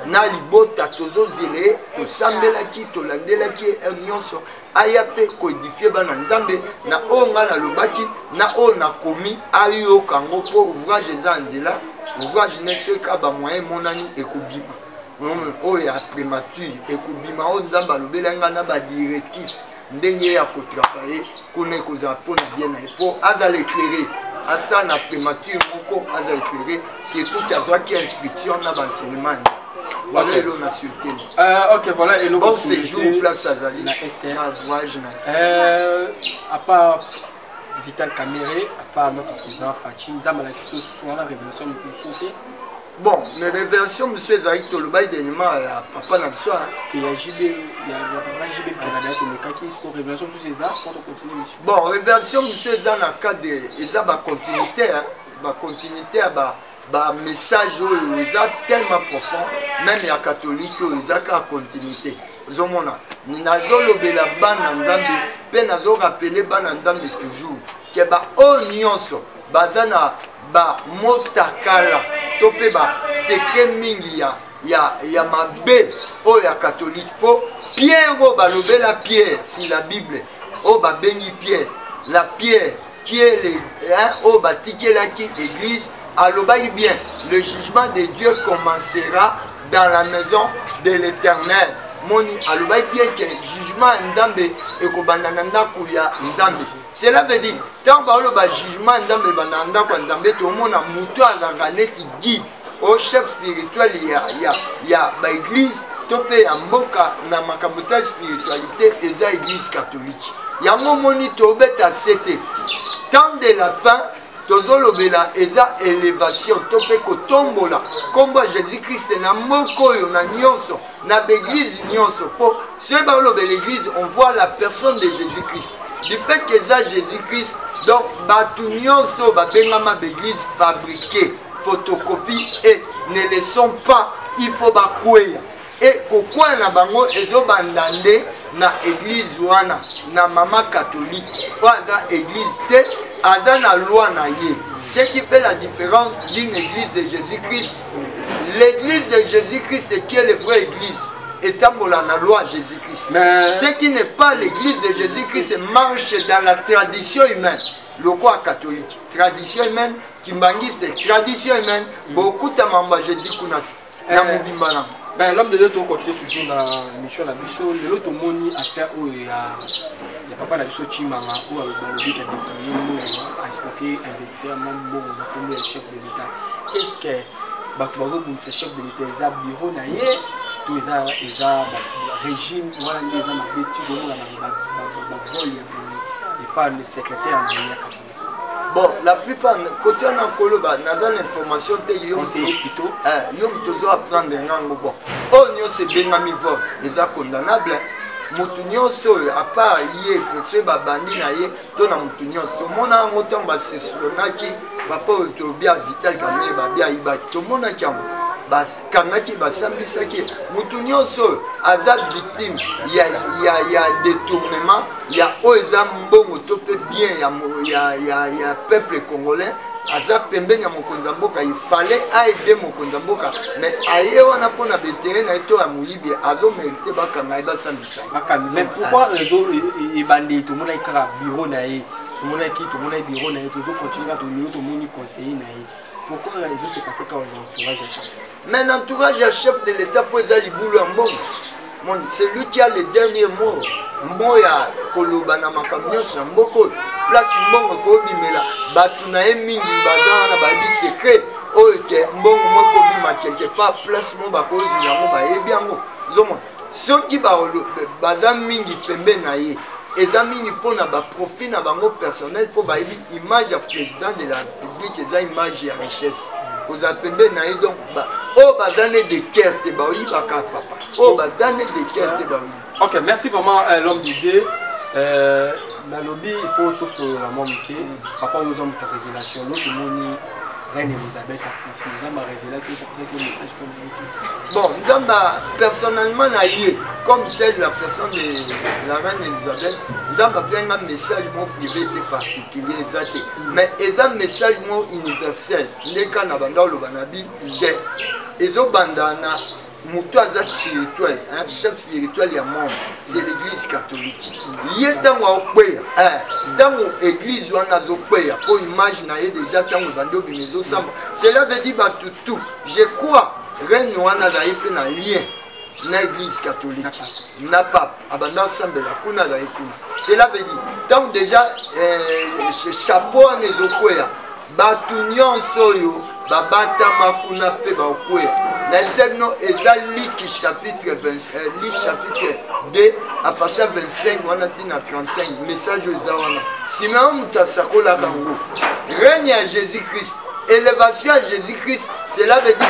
na libota tozozela to sambelaki to landelaki nyonso aya pe codifier bana nzambe na onga na lobaki na ona komi ayo kango po ouvrage za nzela ouvrage ne se ka ba moyen monani ekobima oyo ya primature ekobima o nzambe alobelenga na ba directif ndenge ya kotravailler kuna kozala mpona bien na po azala éclairé asa na primature moko azala éclairé surtout azwaki instruction na baenseignement. Voilà le nationalité. Ok, voilà. Et le bon séjour, place Azali. Na Esther. Na voyage. À part Vital Caméré, à part notre président Fachi, nous avons la révélation de plus. Bon, mais révélation, monsieur Zahid Tolobaï, dernièrement, papa n'a pas. Il y a JB, il y a papa JB qui est révélation sur ces arts, quand on continue, monsieur. Bon, révélation, monsieur Zahid, dans le cas de. Ils ont une continuité, hein. Une continuité, un message, ils ont tellement profond, même les catholiques, ils ont une continuité. Zomona, ni nazolo bela bana nzambe, pe nazo rappeler bana nzambe toujours que ba o nyonso bazana ba motakala tope ba secret mingi ya mabe o ya catholique po Pierre o ba lobela Pierre si la Bible o ba bengi Pierre la pierre qui est le o ba tikela ki église alobai bien le jugement de Dieu commencera dans la maison de l'Éternel. Moni alobai bien que jugement nzambe ekobandana ndako ya nzambe. Cela veut dire tant ba lo ba jugement nzambe bandana ndako nzambe to mona muto azanga neti guide au chef spirituel ya ba église to pe ya mboka na makambo ta spiritualité eza église catholique. Yango moni to beta sete tant de la fin tozolobela eza élévation tope kotombola kombo Jésus-Christ na moko yo na nyonso na l'église nyonso po ce balobela l'église on voit la personne de Jésus-Christ du fait que eza Jésus-Christ donc batu nyonso babengama l'église fabriquée photocopie et ne les sont pas il faut bakweya et kokwa na bango ezobandande na église wana na mama catholique ou na église te aza na loi na ye. Ce qui fait la différence d'une église de Jésus-Christ, l'église de Jésus-Christ qui est la vraie église étant la loi Jésus-Christ. Ce qui n'est pas l'église de Jésus-Christ marche dans la tradition humaine. Le quoi catholique, tradition humaine, qui mangiste tradition humaine, beaucoup de membres Jésus-Christ. Ben, l'homme de Dieu continue toujours dans la mission de la mission. L'autre monde a fait où il y a papa de Bisso Chimanga où le but a expliqué, investir même bon comme le chef de l'État. Est-ce que le chef de l'État est un bureau naïe, tout est un régime, voilà les hommes habitués de la vol et pas le secrétaire de l'État. Bon, la plupart, côté en Koloba, nous avons l'information que conseiller plutôt. Nous devons apprendre un angle. Bon, oh, nous sommes Benami Vol, ils sont condamnables. Moutounion, à part hier, parce que Babani n'a yé, tout dans Moutounion. Tout le monde a un autant, c'est ce qui papa bien vital, quand même, bien iba. Tout le monde a qu'un. Kanaki basambi saki mutunyo so aza victime il y a détournement il y a oza mbongo topé bien il y a peuple congolais aza pembeni ya mokonza mboka il fallait aider mokonza mboka mais aye wana pona betere na eto ya muyibi azo mériter bakanga basambi saki mais pourquoi réseau ebandi tout monde ikara bureau na ye tout monde qui tout monde bureau na ye toujours continuer tout monde conseiller na ye. Pourquoi les autres se passent quand on entourage à chef? Mais l'entourage à chef de l'État pour les boulot en c'est lui qui a le dernier mot. Moya kolobana makamyo na mboko place mbongo ko bimela batu na emingi bazana ba bi secret oke mbongo moko bima quelque part place mo ba ko zinyango ba ebiango zomo soki ba bazan mingi pembe na ye eza mingi pona ba profit na bango personnel pour ba image ya président de la République eza image ya richesse koza pembe na ye donc ba o bazane de kerte ba oyi ba ka papa o bazane de kerte ba oyi. Ok, merci vraiment l'homme d'idée. Nalobi, il faut tout sur la montée. Papa, nous avons ta révélation. L'autre monde, Reine Elisabeth a confirmé. Nous avons révélé que le message comme bon, nous avons personnellement, comme telle la personne de la Reine Elisabeth, nous avons pris un message privé particulier. Mais il y a un message universel. Les cas n'a pas le banabi, ils ont bandana. Moutoaza spirituel, un chef spirituel il y a monde, c'est l'église catholique. Il y a tant l'église où on a zopéa, pour imaginer déjà tant que bando bimezo samba. Cela veut dire tout. Je crois reine wana zaï pe na lien na église catholique. Na pape abanda samba la kuna zaï kuna. Cela veut dire tant déjà chapeau en ezopéa. Batu nyonso yo babata makuna pe ba okwea non, Lik chapitre 2, à partir de 25, on a dit 35, message aux Awana. Sinon, nous t'assakons la Kango. Règne à Jésus-Christ, élévation à Jésus-Christ, cela veut dire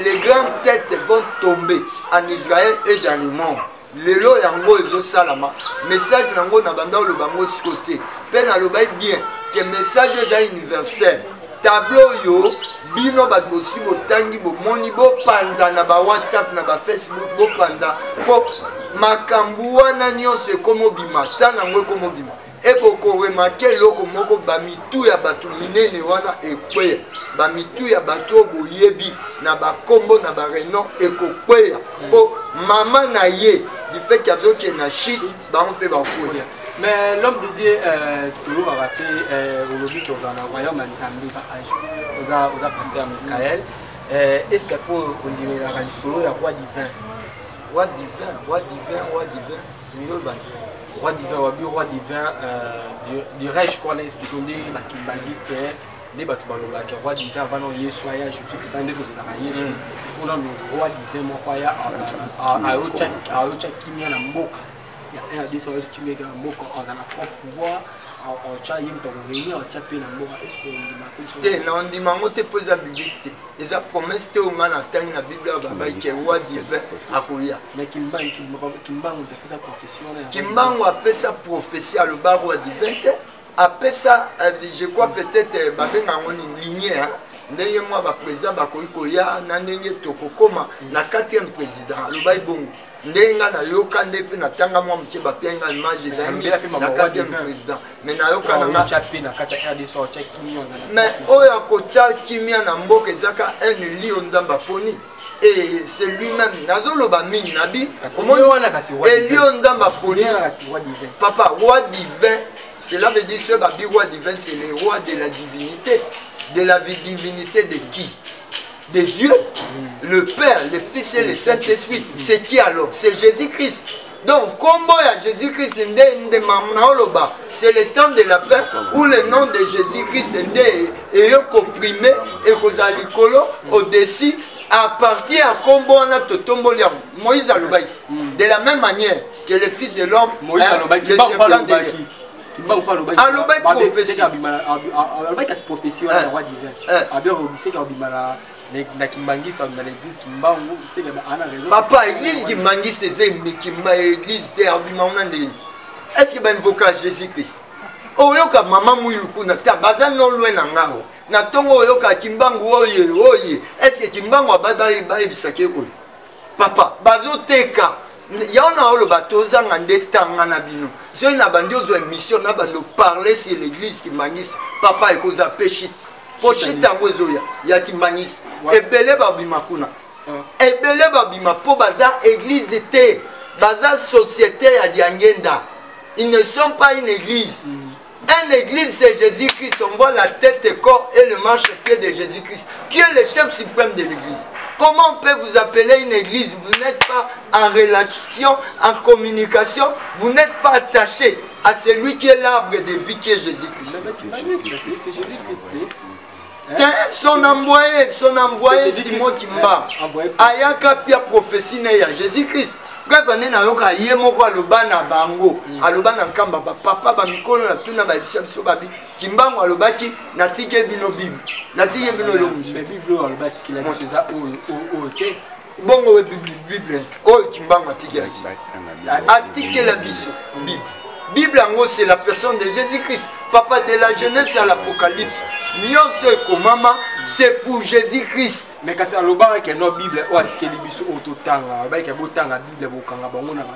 les grandes têtes vont tomber en Israël et dans le monde. Lelo yango ezo salama message nango na banda lo bango côté pe na lo bay bien que message est universel tableau yo bino ba aussi botangi bo moni bo panza na ba WhatsApp na ba Facebook bo panza po makambu wana nyonso komo bima tana ngwe komo bima et pour remarquer loko moko ba mitu ya batu minene wana ekwe ba mitu ya batu boyebi na ba kombo na ba renom ekokwe po mama na ye du fait qu'il y a d'autres qui na shit ba on peut ba courir. Mais l'homme de Dieu toujours a rappelé aujourd'hui qu'on a un royaume Nzambe aux pasteur Michael. Est-ce que pour on dit la religion il y a roi divin roi divin du règne qu'on a expliqué na Kimbangiste les batu baloba que roi divin va non Yesu aya je suis que ça ne doit pas Yesu il faut non roi divin mon roi a ocha kimia na mboka ya des soeurs qui me gardent beaucoup en a propre pouvoir en tcha yim to réunir en tcha pe na mboka est-ce que on dit non dit mango te pose la biblique et ça promesse te au mal en temps na bible baba que roi divin akoya mais kimbango de sa profession kimbango a fait sa prophétie à le bar roi divin après ça je crois peut-être babé na ngoni lignée ndenge moi ba président ba koya na ndenge tokokoma na 4e président le bail bongo ndenga na yoka ndepe na tanga mwa mke ba penga image na 4e président mais na yoka na chapi na kata RDC o check kimia mais oya ko tcha kimia na mboka ezaka un lion nzamba poni et c'est lui-même nazolo ba mingi nabi omoni wana kasi roi et lion nzamba poni divin papa roi divin cela veut dire que le roi divin c'est le roi de la divinité. De la divinité de qui? De Dieu, le Père, le Fils et le Saint-Esprit. C'est qui alors? C'est Jésus-Christ. Donc, comme Jésus-Christ, c'est le temps de la fin où le nom de Jésus-Christ est comprimé et qu'on a l'écolo au-dessus à partir à Combo on a Totomboliam. Moïse a le baït. De la même manière que le Fils de l'homme, Moïse a le baït. Alobek prophétie. Alobek as prophétie à roi divin. Abia obisé ka obimala na Kimbangisa na l'église Kimbangu, c'est que ana raison. Papa église Kimbangisa c'est Mikimba église de obimana ndeni. Est-ce que ben invoquer Jésus-Christ? Oyoka mama muiluku na tabaza non loin na ngao. Na tongo oyoka Kimbangu oye. Est-ce que Kimbangu abadali ba ebisake ko? Papa bazo teka Yana le bateau zangande tangana bino. Si on a bandé aux émissions, on a bandé parler sur l'église qui manisse. Papa est cause à péchit. Pochit à mozoya. Ya qui manisse. Et belé babimakuna. Et belé babima pour bazar église était. Bazar société à Diangenda. Ils ne sont pas une église. Une église c'est Jésus-Christ. On voit la tête et corps et le marche-pied de Jésus-Christ. Qui est le chef suprême de l'église? Comment on peut vous appeler une église? Vous n'êtes pas en relation, en communication, vous n'êtes pas attaché à celui qui est l'arbre de vie qui est Jésus-Christ. C'est Jésus-Christ. Son envoyé Simon Kimba. Ayaka pia prophétie à Jésus-Christ. Bref, on est dans le yemoko alobana bango, alobana nkamba papa ba mikolo na tuna ba bisha biso babi kimbango alobaki natike bino bible. Natike bino lo mais bible alobati kila biso za o OK. Bongo we bible. O kimbango atike. Atike la biso bible. Bible en gros c'est la personne de Jésus-Christ. Papa de la Genèse à l'Apocalypse. Nyonso komama c'est pour Jésus-Christ. Mais quand c'est le bar qui est notre Bible, on a dit que les bisous au total, avec un beau temps la Bible, on a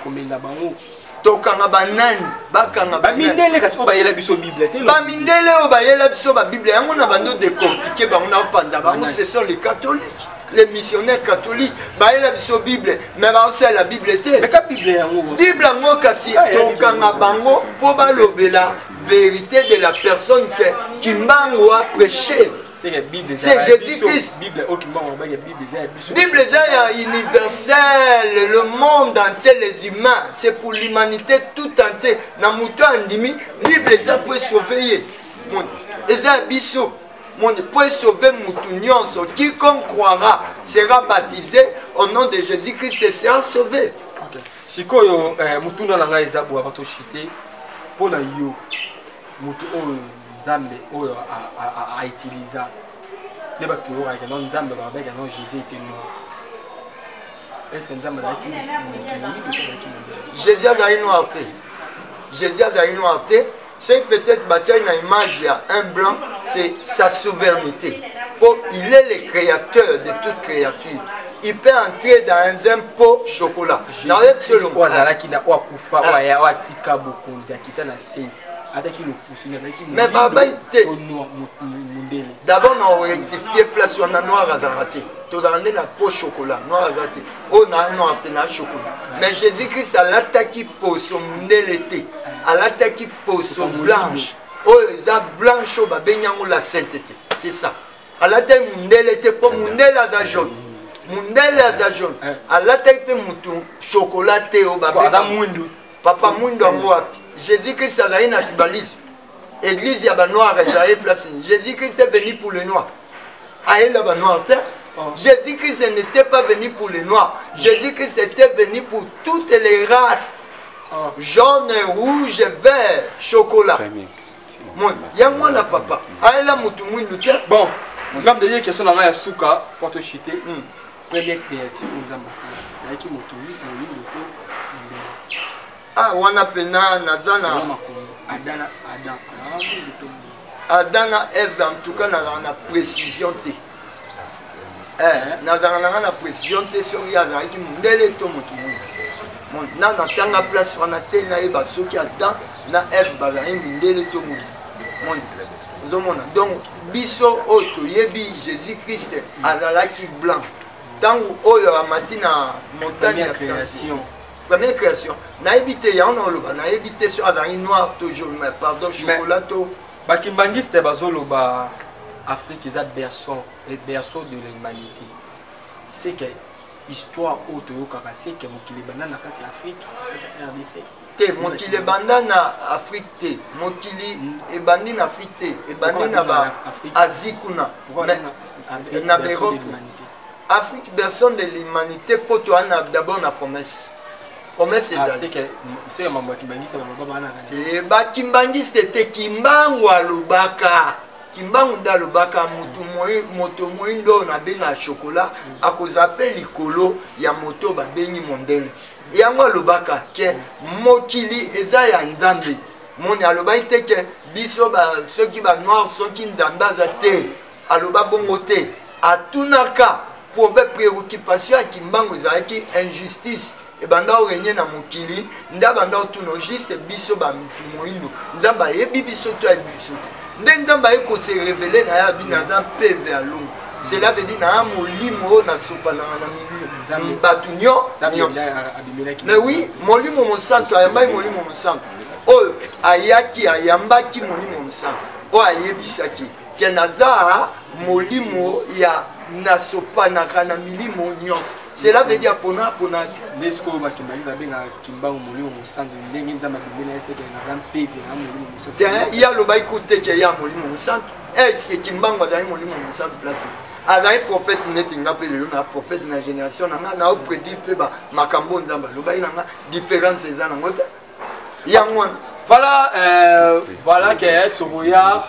combien bango. Tokanga banani, bakanga banani. Bamindele kasi obayela biso Bible. Bamindele obayela biso ba Bible. Yango na bando décortiquer bango na panza bango, ce sont les catholiques. Les missionnaires catholiques, bayela biso Bible, mais c'est la Bible était. Mais quelle Bible yango? Bible yango kasi tokanga bango po balobela vérité de la personne qui Kimbango a prêché. C'est Jésus-Christ. Bible est universelle, le monde entier, les humains, c'est pour l'humanité tout entière. Namuto andimi, Bible est pour surveiller. Et ça biso. pour sauver Moutunion, quiconque croira sera baptisé au nom de Jésus-Christ et sera sauvé. Si koyo Moutuna nanga ezabu avato chité pour na yo mutu o Nzambe o a utiliser les bateaux avec non Nzambe avec non Jésus était noir. Est-ce que Nzambe là qui Jésus a noir. Jésus a noir. C'est peut-être bâtir une image, il y a un blanc, c'est sa souveraineté. Il est le créateur de toute créature. Il peut entrer dans un pot de chocolat. Dans le selon. Mais d'abord, on a rectifié place on a noir à raté. Tout dans la peau chocolat, noir à raté. On a noir à chocolat. Mais Jésus-Christ a l'attaqué pour son l'été. À l'attaqué pour son blanche. Oh, les blanche au babéniango la sainteté. C'est ça. À l'attaqué l'été pour mon la jaune. Mundele azajon ala taipe mutu chocolaté au babé papa mundo wapi Jésus-Christ a une atibalise église ya ba noir ezali place Jésus-Christ est venu pour les noirs aïe la ba noir Jésus-Christ n'était pas venu pour les noirs Jésus-Christ était venu pour toutes les races jaune rouge vert chocolat mon ya mwana papa aïe la mutu mundo bon comme dernière question dans la souka pour te chiter première créature nous a massé avec qui motouri ah wana pena nazana Adana Eve en tout cas na précision té nazana na précision té sur ya na qui ndele to motouri mon na tanga place wana té na eba soki Adam na Eve bazali ndele to mon donc biso oto yebi Jésus-Christ azalaki blanc tango oyo amati na montagne ya création première création na ebité ya on loba na ebité sur azali noir toujours mais pardon chocolat to bakimbangiste bazoloba Afrique est berceau de l'humanité c'est que histoire oto yokaka c'est que mokili banana kati Afrique RDC te mokili banda na Afrique te mokili ebandi na Afrique te ebandi na ba Asie kuna na Europe Afrique personne de l'humanité pour toi d'abord na promesse c'est que c'est mambo kimbangi c'est mambo bana ba kimbangi c'était kimbango alobaka kimbango dalobaka moto moindo na benga chocolat à cause appelle likolo ya moto ba bengi mondele yango alobaka ke mokili eza ya Nzambe moni aloba ite ke biso ba ceux qui ba noir ceux qui Nzambe za te aloba bongo te atunaka pour be préoccupation qui mbango za ki injustice e banda o régner na mokili nda banda o tuno juste biso ba mutu moindo Nzamba yebi biso to ya biso te Nzamba e ko se révéler na ya bina za peve alongo cela veut dire na molimo na sopa na minyo batunyo mais oui molimo mon santo ayamba molimo mon santo o ayaki ayambaki molimo mon santo o ayebisaki ke naza molimo ya na sopa na kana milimo nyonso cela veut dire pona nesko bakimbali babenga kimbango molimo mon santo ndenge Nzamba bimela ese ke naza peve na molimo mon santo ya loba ikuté ke ya molimo mon santo est-ce que kimbango azali molimo mon santo place azali prophète neti nga pe lelo na prophète na génération nanga na prédit pe ba makambo Nzamba loba ina différence eza na ngota ya mwana voilà que toya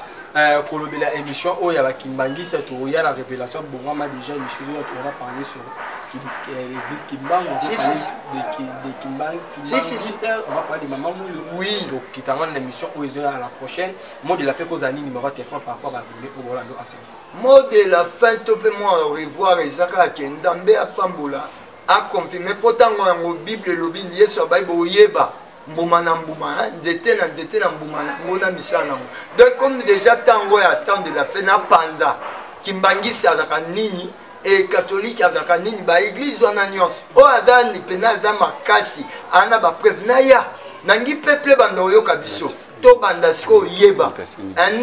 kolobela émission oya ba kimbangi cette oya la révélation bon ma déjà émission on va parler sur l'église Kimbango de Kimbangi on va parler de maman oui donc qui t'amène l'émission où ils à la prochaine mot de la fin cause ani numéro de téléphone par rapport à au Rolando ensemble mot de la fin to pe moi revoir ezaka ke Nzambe apambola a confirmer pourtant en Bible lobi Yesu Bible oyeba mbuma na mbuma nzete na mbuma ngona misana donc comme déjà tango ya temps de la fin na panza kimbangisi azaka nini et catholique azaka nini ba église wana nyonso o azani pena za makasi ana ba preuve na ya nangi peuple bando yoka biso to banda siko yeba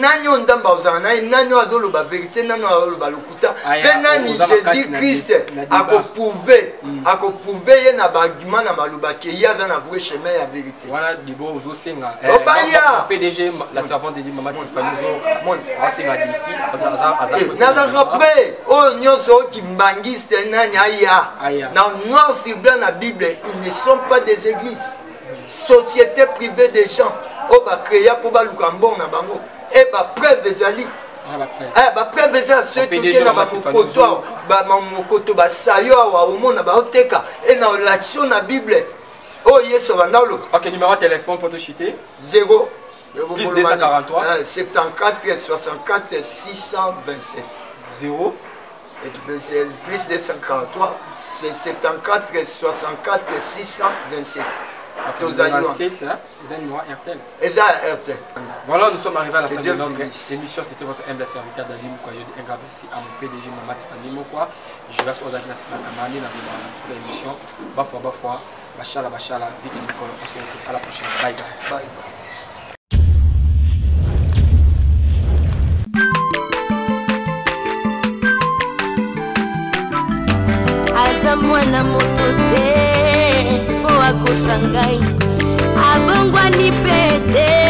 nani ondamba ozana nani azoloba vérité nani azoloba lokuta pe nani Jésus Christ akoprouver ye na argument na maloba ke yaza na vrai chemin ya vérité voilà dibo ozosenga PDG la servante de Maman Tiffany osenga défi nazaka prêt oyo nyonso kimbangiste nani aya na noir sur blanc na Bible ils ne sont pas des églises société privée des gens o ba créer pour ba lukambon na bango et ba preuve ezali ba preuve ezali ce tout na ba koto ba mokoto ba sayo wa omona ba oteka et na l'action na Bible oh yeso ba ndalo. OK, numéro de téléphone pour te chuter 0 plus 243 74 64 627 0 plus 243 c'est 74 64 627. Voilà, nous sommes arrivés à la fin de notre émission. C'était votre humble serviteur Dadi Moukwa. Je dis un grand merci à mon PDG Maman Tiffany Moukwa. Je reste aux Akina Sinakamani dans toute l'émission. Bafwa, Bachala, vite et Nicole. On se retrouve à la prochaine. Bye bye. Mwana moto te po akosangai abongwani pete